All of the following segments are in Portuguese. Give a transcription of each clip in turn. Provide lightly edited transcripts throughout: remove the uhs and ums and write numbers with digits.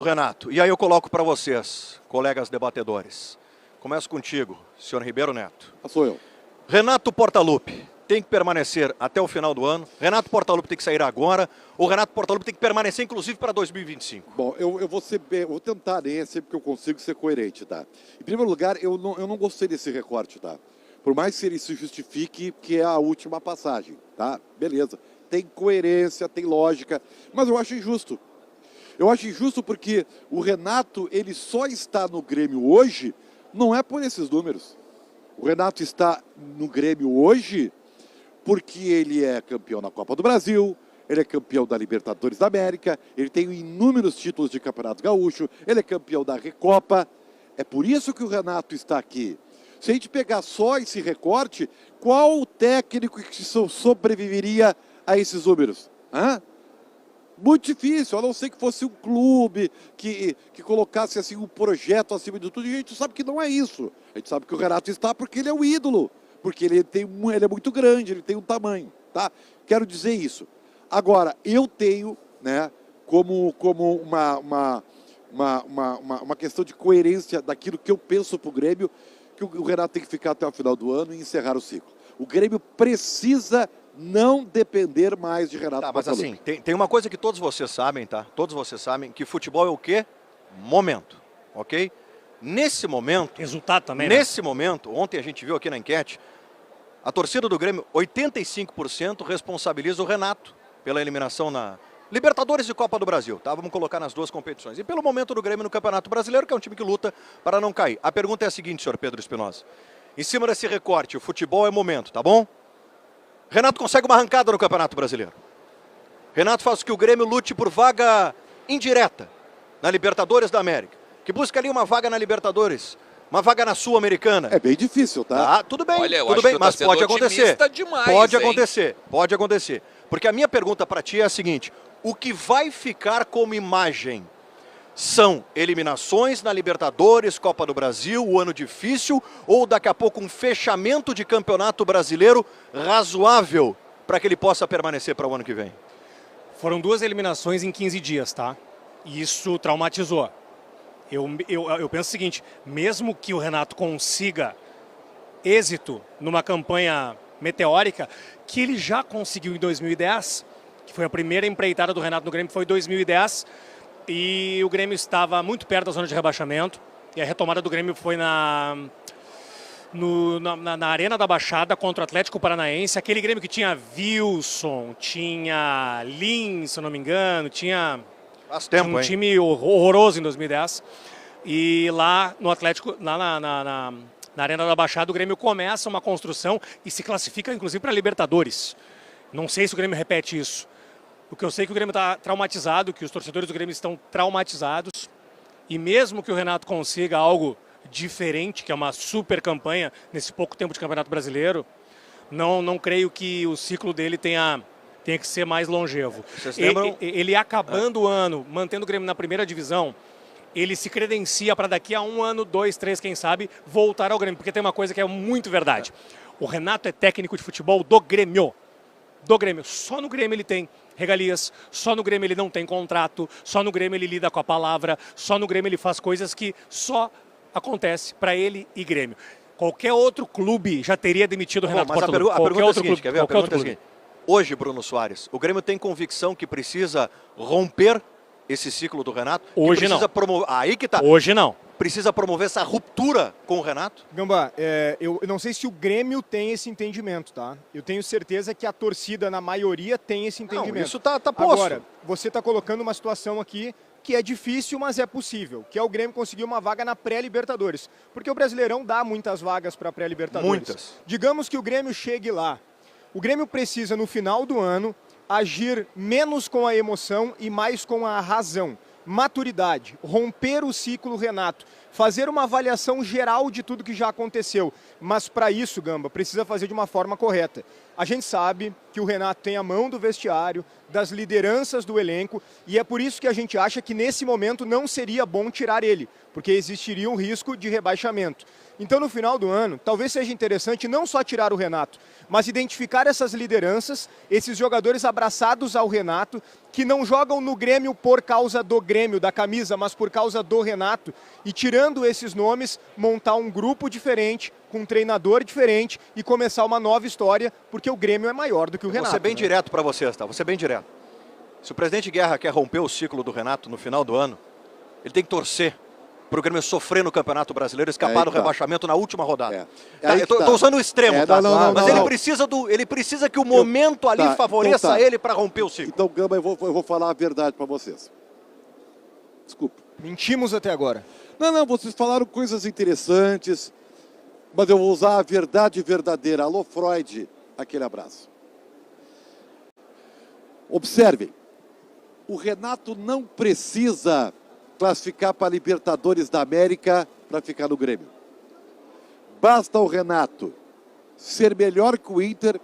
Renato, e aí eu coloco para vocês, colegas debatedores. Começo contigo, senhor Ribeiro Neto. Sou eu. Renato Portaluppi tem que permanecer até o final do ano? Renato Portaluppi tem que sair agora? Ou Renato Portaluppi tem que permanecer, inclusive, para 2025? Bom, eu vou tentar, né, sempre que eu consigo, ser coerente, tá? Em primeiro lugar, eu não gostei desse recorte, tá? Por mais que ele se justifique que é a última passagem, tá? Beleza. Tem coerência, tem lógica, mas eu acho injusto. Eu acho injusto porque o Renato, ele só está no Grêmio hoje, não é por esses números. O Renato está no Grêmio hoje porque ele é campeão na Copa do Brasil, ele é campeão da Libertadores da América, ele tem inúmeros títulos de Campeonato Gaúcho, ele é campeão da Recopa. É por isso que o Renato está aqui. Se a gente pegar só esse recorte, qual o técnico que sobreviveria a esses números? Hã? Muito difícil, a não ser que fosse um clube que colocasse assim um projeto acima de tudo, e a gente sabe que não é isso. A gente sabe que o Renato está porque ele é o ídolo, porque ele é muito grande, ele tem um tamanho, tá? Quero dizer isso. Agora, eu tenho, né, como uma questão de coerência daquilo que eu penso para o Grêmio, que o Renato tem que ficar até o final do ano e encerrar o ciclo. O Grêmio precisa não depender mais de Renato Portaluppi. Mas assim, tem uma coisa que todos vocês sabem, tá? Todos vocês sabem que futebol é o quê? Momento, ok? Nesse momento... Resultado também, Nesse momento, ontem a gente viu aqui na enquete, a torcida do Grêmio, 85% responsabiliza o Renato pela eliminação na Libertadores e Copa do Brasil, tá? Vamos colocar nas duas competições. E pelo momento do Grêmio no Campeonato Brasileiro, que é um time que luta para não cair. A pergunta é a seguinte, senhor Pedro Espinosa. Em cima desse recorte, o futebol é momento, tá bom? Renato consegue uma arrancada no Campeonato Brasileiro. Renato faz que o Grêmio lute por vaga indireta na Libertadores da América. Que busca ali uma vaga na Libertadores, uma vaga na Sul-Americana. É bem difícil, tá? Ah, tudo bem, Olha, eu tudo acho bem, que mas pode acontecer. Demais, pode hein? acontecer, pode acontecer. Porque a minha pergunta para ti é a seguinte: o que vai ficar como imagem são eliminações na Libertadores, Copa do Brasil, o ano difícil, ou daqui a pouco um fechamento de campeonato brasileiro razoável para que ele possa permanecer para o ano que vem? Foram 2 eliminações em 15 dias, tá? E isso traumatizou. Eu penso o seguinte, mesmo que o Renato consiga êxito numa campanha meteórica, que ele já conseguiu em 2010, que foi a primeira empreitada do Renato no Grêmio, foi em 2010, e o Grêmio estava muito perto da zona de rebaixamento, e a retomada do Grêmio foi na Arena da Baixada contra o Atlético Paranaense, aquele Grêmio que tinha Wilson, tinha Lins, se eu não me engano, tinha um time horroroso em 2010. E lá no Atlético, lá na Arena da Baixada, o Grêmio começa uma construção e se classifica inclusive para Libertadores. Não sei se o Grêmio repete isso. O que eu sei é que o Grêmio está traumatizado, que os torcedores do Grêmio estão traumatizados. E mesmo que o Renato consiga algo diferente, que é uma super campanha nesse pouco tempo de Campeonato Brasileiro, não creio que o ciclo dele tenha que ser mais longevo. Vocês lembram? Ele acabando o ano, mantendo o Grêmio na primeira divisão, ele se credencia para daqui a 1 ano, 2, 3, quem sabe, voltar ao Grêmio. Porque tem uma coisa que é muito verdade. O Renato é técnico de futebol do Grêmio. Do Grêmio. Só no Grêmio ele tem regalias, só no Grêmio ele não tem contrato, só no Grêmio ele lida com a palavra, só no Grêmio ele faz coisas que só acontece para ele e Grêmio. Qualquer outro clube já teria demitido o Renato Portaluppi. A pergunta é a seguinte, quer ver? A pergunta é a seguinte. Hoje, Bruno Soares, o Grêmio tem convicção que precisa romper esse ciclo do Renato? Hoje não. Aí que tá. Hoje não. Precisa promover essa ruptura com o Renato? Gambá, eu não sei se o Grêmio tem esse entendimento, tá? Eu tenho certeza que a torcida, na maioria, tem esse entendimento. Não, isso tá posto. Agora, você está colocando uma situação aqui que é difícil, mas é possível, que é o Grêmio conseguir uma vaga na pré-Libertadores. Porque o Brasileirão dá muitas vagas para pré-Libertadores. Muitas. Digamos que o Grêmio chegue lá. O Grêmio precisa, no final do ano, agir menos com a emoção e mais com a razão. Maturidade, romper o ciclo Renato, fazer uma avaliação geral de tudo que já aconteceu. Mas para isso, Gamba, precisa fazer de uma forma correta. A gente sabe que o Renato tem a mão do vestiário, das lideranças do elenco, e é por isso que a gente acha que nesse momento não seria bom tirar ele, porque existiria um risco de rebaixamento. Então, no final do ano, talvez seja interessante não só tirar o Renato, mas identificar essas lideranças, esses jogadores abraçados ao Renato, que não jogam no Grêmio por causa do Grêmio, da camisa, mas por causa do Renato. E tirando esses nomes, montar um grupo diferente, com um treinador diferente e começar uma nova história, porque o Grêmio é maior do que o Renato. Vou ser bem direto para vocês, tá? Vou ser bem direto. Se o presidente Guerra quer romper o ciclo do Renato no final do ano, ele tem que torcer para o Grêmio sofrer no Campeonato Brasileiro, escapar do rebaixamento na última rodada. Tá, eu tô usando o extremo, tá? Mas ele precisa que o momento ali favoreça ele para romper o ciclo. Então, Gama, eu vou falar a verdade para vocês. Desculpa. Mentimos até agora. Não, vocês falaram coisas interessantes, mas eu vou usar a verdade verdadeira. Alô, Freud, aquele abraço. Observem, o Renato não precisa classificar para a Libertadores da América para ficar no Grêmio. Basta o Renato ser melhor que o Inter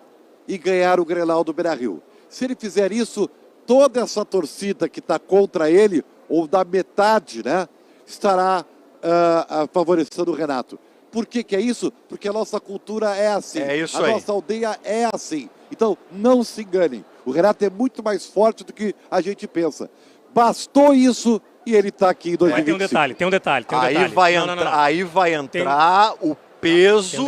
e ganhar o Grenal do Beira-Rio. Se ele fizer isso, toda essa torcida que está contra ele, ou da metade, né, estará favorecendo o Renato. Por que é isso? Porque a nossa cultura é assim. É isso aí. A nossa aldeia é assim. Então, não se enganem. O Renato é muito mais forte do que a gente pensa. Bastou isso e ele está aqui em 2025. Tem um detalhe. Aí vai entrar o peso